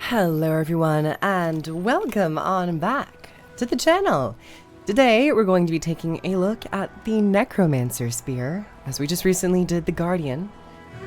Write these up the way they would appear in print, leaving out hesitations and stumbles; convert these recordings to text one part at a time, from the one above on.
Hello everyone and welcome on back to the channel. Today we're going to be taking a look at the Necromancer spear, as we just recently did the Guardian,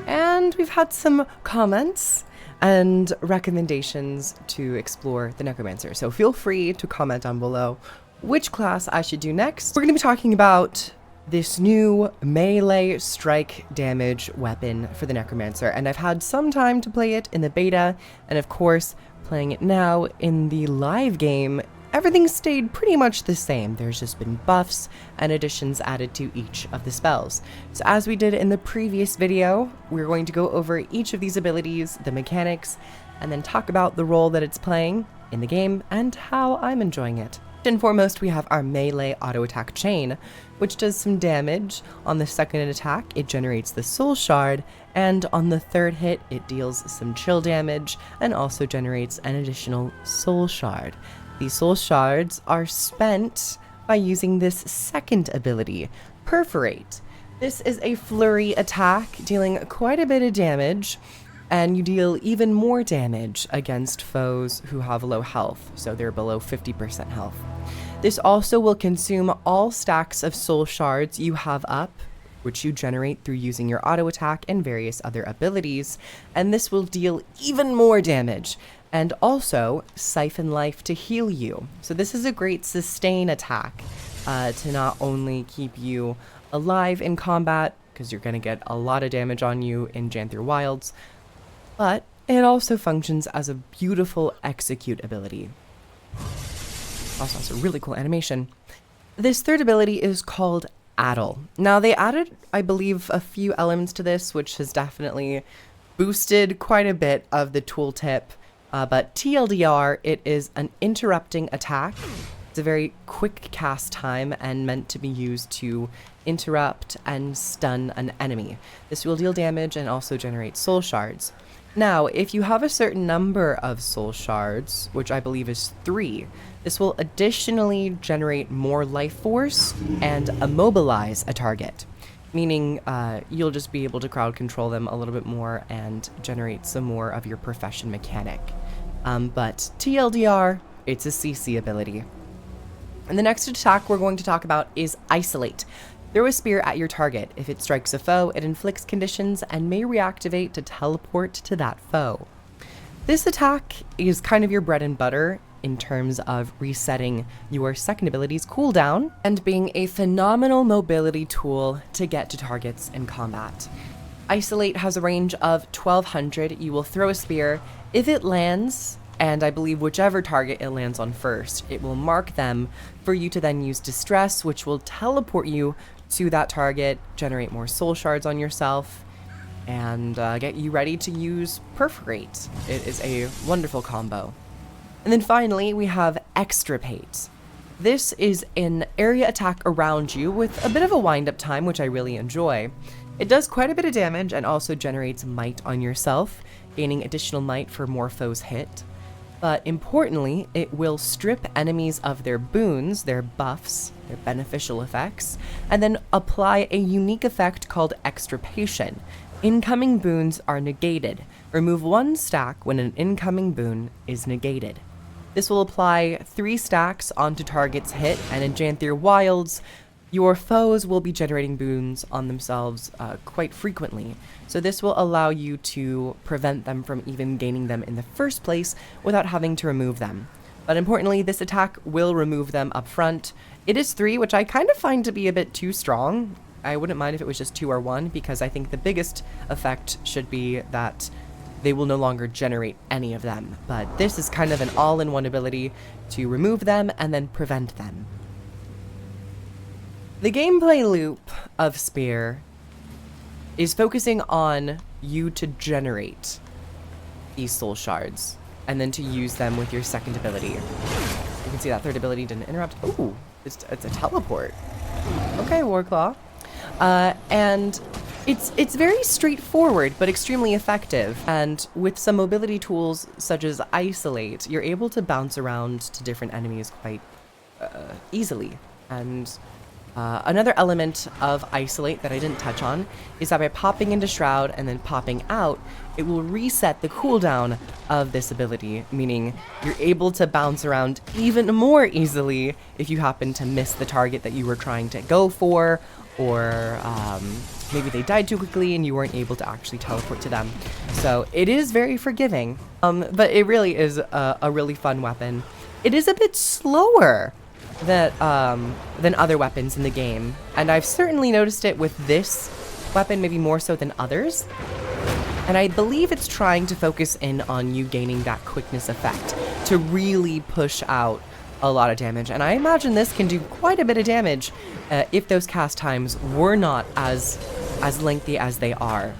and we've had some comments and recommendations to explore the Necromancer, so feel free to comment down below which class I should do next. We're going to be talking about this new melee strike damage weapon for the Necromancer, and I've had some time to play it in the beta, and of course playing it now in the live game. Everything stayed pretty much the same. There's just been buffs and additions added to each of the spells. So as we did in the previous video, we're going to go over each of these abilities, the mechanics, and then talk about the role that it's playing in the game and how I'm enjoying it. First and foremost, we have our melee auto attack chain, which does some damage. On the second attack, it generates the soul shard, and on the third hit, it deals some chill damage and also generates an additional soul shard. These soul shards are spent by using this second ability, Perforate. This is a flurry attack, dealing quite a bit of damage, and you deal even more damage against foes who have low health, so they're below 50% health. This also will consume all stacks of soul shards you have up, which you generate through using your auto attack and various other abilities, and this will deal even more damage, and also siphon life to heal you. So this is a great sustain attack to not only keep you alive in combat, because you're going to get a lot of damage on you in Janthir Wilds, but it also functions as a beautiful execute ability. Also has a really cool animation. This third ability is called Addle. Now they added, I believe, a few elements to this, which has definitely boosted quite a bit of the tooltip, but TLDR, it is an interrupting attack. It's a very quick cast time and meant to be used to interrupt and stun an enemy. This will deal damage and also generate soul shards. Now, if you have a certain number of soul shards, which I believe is 3, this will additionally generate more life force and immobilize a target, meaning you'll just be able to crowd control them a little bit more and generate some more of your profession mechanic. But TLDR, it's a CC ability. And the next attack we're going to talk about is Isolate. Throw a spear at your target. If it strikes a foe, it inflicts conditions and may reactivate to teleport to that foe. This attack is kind of your bread and butter in terms of resetting your second ability's cooldown and being a phenomenal mobility tool to get to targets in combat. Isolate has a range of 1200. You will throw a spear. If it lands, and I believe whichever target it lands on first, it will mark them for you to then use Distress, which will teleport you to that target, generate more soul shards on yourself, and get you ready to use Perforate. It is a wonderful combo. And then finally, we have Extirpate. This is an area attack around you with a bit of a wind-up time, which I really enjoy. It does quite a bit of damage and also generates might on yourself, gaining additional might for more foes hit. But importantly, it will strip enemies of their boons, their buffs, their beneficial effects, and then apply a unique effect called Extirpation. Incoming boons are negated. Remove 1 stack when an incoming boon is negated. This will apply 3 stacks onto targets hit, and in Janthir Wilds, your foes will be generating boons on themselves quite frequently. So this will allow you to prevent them from even gaining them in the first place without having to remove them. But importantly, this attack will remove them up front. It is 3, which I kind of find to be a bit too strong. I wouldn't mind if it was just 2 or 1, because I think the biggest effect should be that they will no longer generate any of them. But this is kind of an all-in-one ability to remove them and then prevent them. The gameplay loop of Spear is focusing on you to generate these soul shards and then to use them with your second ability. You can see that third ability didn't interrupt. Ooh, it's a teleport. Okay, Warclaw. And it's very straightforward but extremely effective. And with some mobility tools such as Isolate, you're able to bounce around to different enemies quite easily. And Another element of Isolate that I didn't touch on is that by popping into Shroud and then popping out, it will reset the cooldown of this ability, meaning you're able to bounce around even more easily if you happen to miss the target that you were trying to go for, or maybe they died too quickly and you weren't able to actually teleport to them. So it is very forgiving, but it really is a really fun weapon. It is a bit slower than other weapons in the game, and I've certainly noticed it with this weapon, maybe more so than others. And I believe it's trying to focus in on you gaining that quickness effect to really push out a lot of damage. And I imagine this can do quite a bit of damage if those cast times were not as lengthy as they are.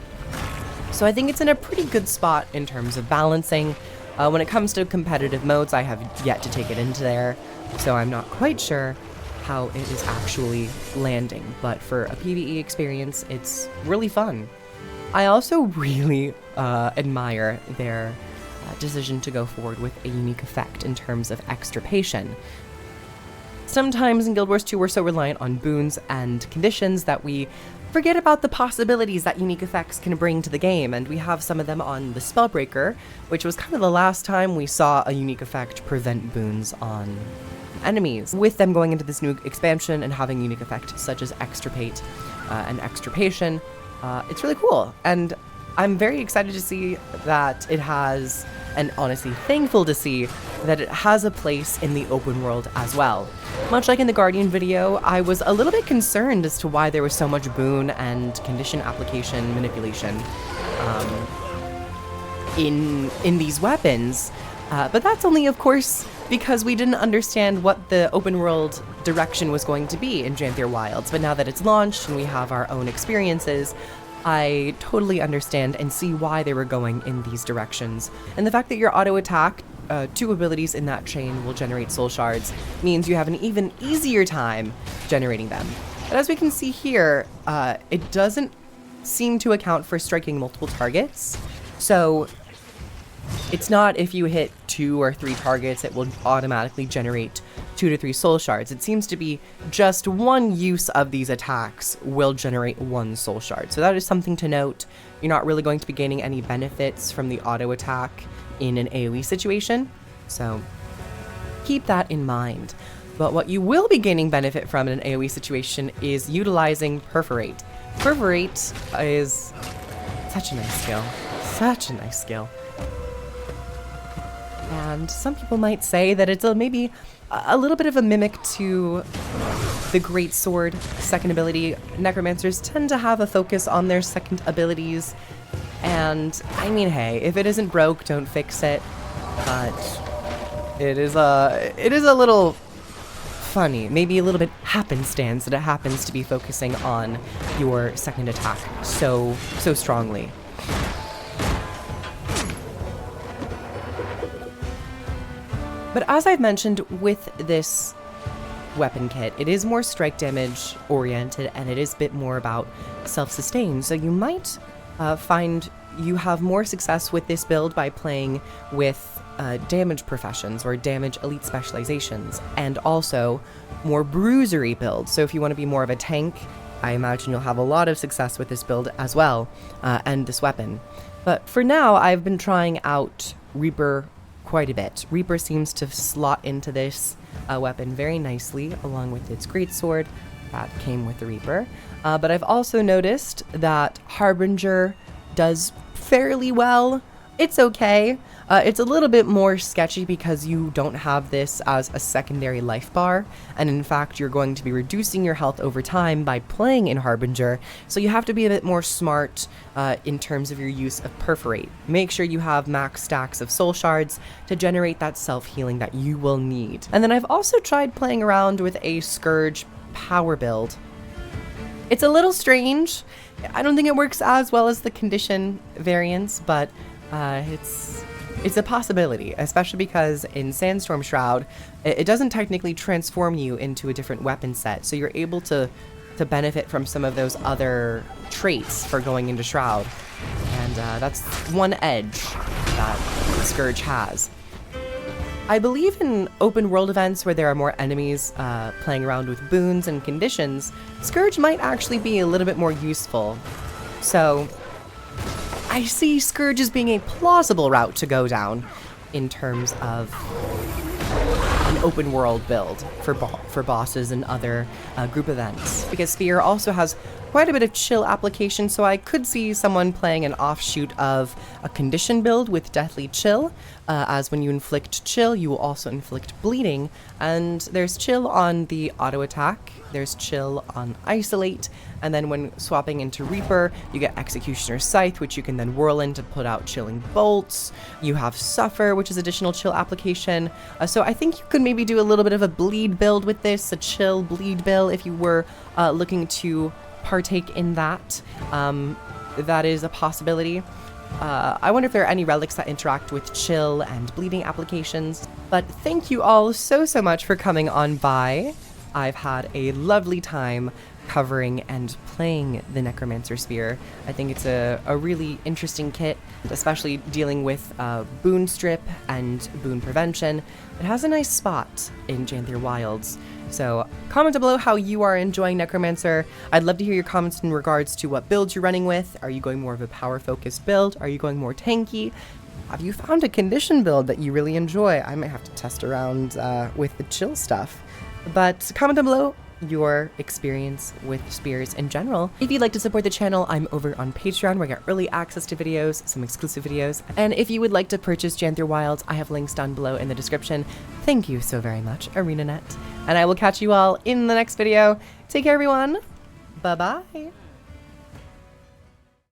So I think it's in a pretty good spot in terms of balancing. When it comes to competitive modes, I have yet to take it into there, so I'm not quite sure how it is actually landing, but for a PvE experience, it's really fun. I also really admire their decision to go forward with a unique effect in terms of extirpation. Sometimes in Guild Wars 2 we're so reliant on boons and conditions that we forget about the possibilities that unique effects can bring to the game, and we have some of them on the Spellbreaker, which was kind of the last time we saw a unique effect prevent boons on enemies. With them going into this new expansion and having unique effects such as Extirpate and Extirpation, it's really cool, and I'm very excited to see that it has, and honestly thankful to see that it has a place in the open world as well. Much like in the Guardian video, I was a little bit concerned as to why there was so much boon and condition application manipulation in these weapons, but that's only, of course, because we didn't understand what the open world direction was going to be in Janthir Wilds. But now that it's launched and we have our own experiences, I totally understand and see why they were going in these directions. And the fact that your auto attack, 2 abilities in that chain will generate soul shards, means you have an even easier time generating them. But as we can see here, it doesn't seem to account for striking multiple targets. So it's not if you hit 2 or 3 targets, it will automatically generate 2 to 3 soul shards. It seems to be just one use of these attacks will generate 1 soul shard. So that is something to note. You're not really going to be gaining any benefits from the auto attack in an AoE situation, so keep that in mind. But what you will be gaining benefit from in an AoE situation is utilizing Perforate. Perforate is such a nice skill. Such a nice skill. And some people might say that it's maybe a little bit of a mimic to the Great Sword second ability. Necromancers tend to have a focus on their second abilities, and I mean, hey, if it isn't broke, don't fix it. But it is a little funny, maybe a little bit happenstance that it happens to be focusing on your second attack so strongly. But as I've mentioned with this weapon kit, it is more strike damage oriented, and it is a bit more about self-sustain. So you might find you have more success with this build by playing with damage professions or damage elite specializations, and also more bruisery builds. So if you want to be more of a tank, I imagine you'll have a lot of success with this build as well, and this weapon. But for now, I've been trying out Reaper quite a bit. Reaper seems to slot into this weapon very nicely, along with its greatsword that came with the Reaper. But I've also noticed that Harbinger does fairly well. It's okay. It's a little bit more sketchy because you don't have this as a secondary life bar, and in fact you're going to be reducing your health over time by playing in Harbinger, so you have to be a bit more smart in terms of your use of Perforate. Make sure you have max stacks of soul shards to generate that self-healing that you will need. And then I've also tried playing around with a Scourge power build. It's a little strange. I don't think it works as well as the condition variants, but it's a possibility, especially because in Sandstorm Shroud, it doesn't technically transform you into a different weapon set, so you're able to benefit from some of those other traits for going into Shroud, and that's one edge that Scourge has. I believe in open world events where there are more enemies playing around with boons and conditions, Scourge might actually be a little bit more useful. So I see Scourge as being a plausible route to go down in terms of an open world build for bosses and other group events, because Spear also has quite a bit of chill application, so I could see someone playing an offshoot of a condition build with Deathly Chill, as when you inflict chill, you will also inflict bleeding, and there's chill on the auto attack, there's chill on isolate, and then when swapping into Reaper, you get Executioner's Scythe, which you can then whirl in to put out chilling bolts. You have Suffer, which is additional chill application. So I think you could maybe do a little bit of a bleed build with this, a chill bleed build, if you were looking to partake in that. That is a possibility. I wonder if there are any relics that interact with chill and bleeding applications. But thank you all so much for coming on by. I've had a lovely time covering and playing the Necromancer Spear. I think it's a really interesting kit, especially dealing with boon strip and boon prevention. It has a nice spot in Janthir Wilds. So comment down below how you are enjoying Necromancer. I'd love to hear your comments in regards to what builds you're running with. Are you going more of a power-focused build? Are you going more tanky? Have you found a condition build that you really enjoy? I might have to test around with the chill stuff. But comment down below your experience with spears in general. If you'd like to support the channel, I'm over on Patreon where I get early access to videos, some exclusive videos. And if you would like to purchase Janthir Wilds, I have links down below in the description. Thank you so very much, ArenaNet. And I will catch you all in the next video. Take care, everyone. Bye-bye.